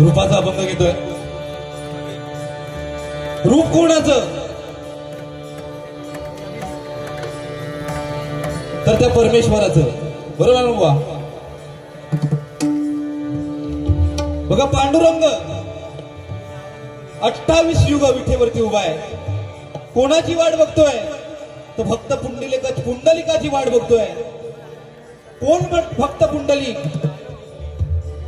रूपाचा अभंग घेतोय. रूप कोणाचं? तर त्या परमेश्वराचं. बरोबर ना बुवा? बघा पांडुरंग 28 युग विठेवरती उभा आहे. कोणाची वाट बघतोय? तर भक्त पुंडलिकाची वाट बघतोय. कोण भक्त पुंडलिक?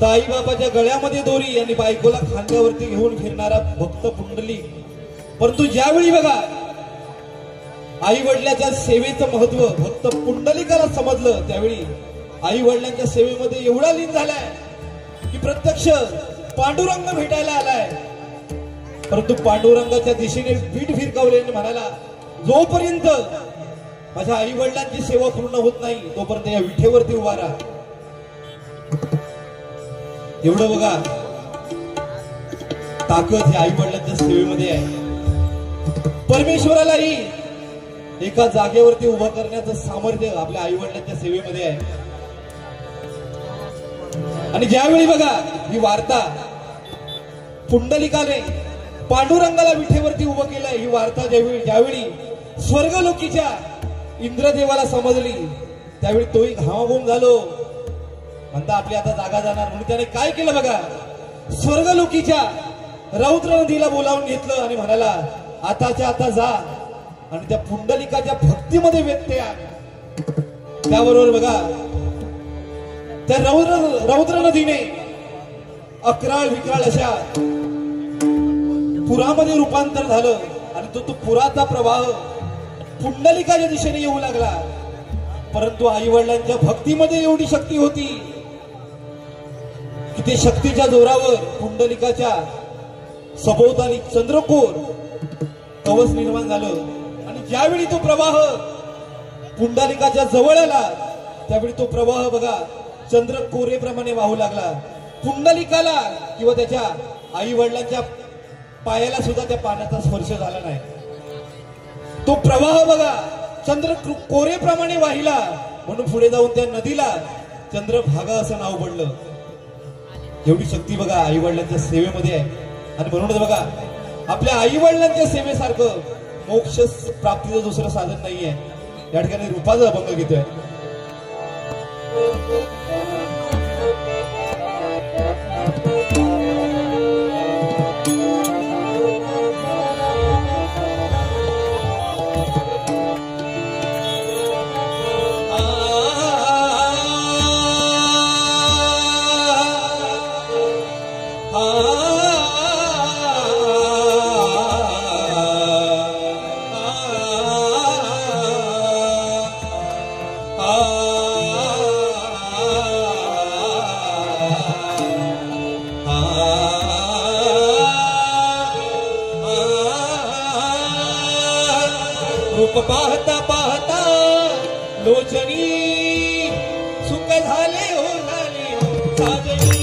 तर आई बाबाच्या गळ्यामध्ये दोरी आणि बायकोला खांद्यावरती घेऊन फिरणारा भक्त पुंडलिक. परंतु ज्यावेळी बघा आई वडिलांच्या सेवेचं महत्व भक्त पुंडलिकाला समजलं, त्यावेळी आई वडिलांच्या सेवेमध्ये एवढा लीन झालाय की प्रत्यक्ष पांडुरंग भेटायला आलाय. परंतु पांडुरंगाच्या दिशेने पीठ फिरकावले आणि म्हणाला, जोपर्यंत माझ्या आई वडिलांची सेवा पूर्ण होत नाही तोपर्यंत या विठेवरती उभा राहा. एवढं बघा ताकद ही आई वडिलांच्या सेवेमध्ये आहे. परमेश्वरालाही एका जागेवरती उभा करण्याचं सामर्थ्य आपल्या आई वडिलांच्या सेवेमध्ये आहे. आणि ज्यावेळी बघा ही वार्ता पुंडलिकाने पांडुरंगाला विठेवरती उभं केलंय, ही वार्ता ज्यावेळी स्वर्गलोकीच्या इंद्रदेवाला समजली, त्यावेळी तोही घामाघूम झालो. म्हणता आपली आता जागा जाणार म्हणून त्याने काय केलं बघा, स्वर्गलोकीच्या रौद्र नदीला बोलावून घेतलं आणि म्हणाला, आताच्या आता जा आणि त्या पुंडलिकाच्या भक्तीमध्ये व्यत्यय आण. त्याबरोबर बघा त्या रौद्र नदीने अकराळ विक्राळ अशा पुरामध्ये रूपांतर झालं आणि तो पुराचा प्रवाह पुंडलिकाच्या दिशेने येऊ लागला. परंतु आई वडिलांच्या भक्तीमध्ये एवढी शक्ती होती की ते शक्तीच्या जोरावर पुंडलिकाच्या सभोवताली चंद्रकोर कवच निर्माण झालं. आणि ज्यावेळी तो प्रवाह पुंडलिकाच्या जवळ आला त्यावेळी तो प्रवाह बघा चंद्रकोरेप्रमाणे वाहू लागला. पुंडलिकाला किंवा त्याच्या आई वडिलांच्या पायाला सुद्धा त्या पाण्याचा स्पर्श झाला नाही. तो प्रवाह बघा चंद्रकोरेप्रमाणे वाहिला म्हणून पुढे जाऊन त्या नदीला चंद्रभागा असं नाव पडलं. एवढी शक्ती बघा आई वडिलांच्या सेवेमध्ये आहे. आणि म्हणूनच बघा आपल्या आई वडिलांच्या सेवेसारखं मोक्ष प्राप्तीचं दुसरं साधन नाहीये. या ठिकाणी रूपाचा अभंग घेतोय. रूप पाहता पाहता लोचनी सुख झाले हो साजनी.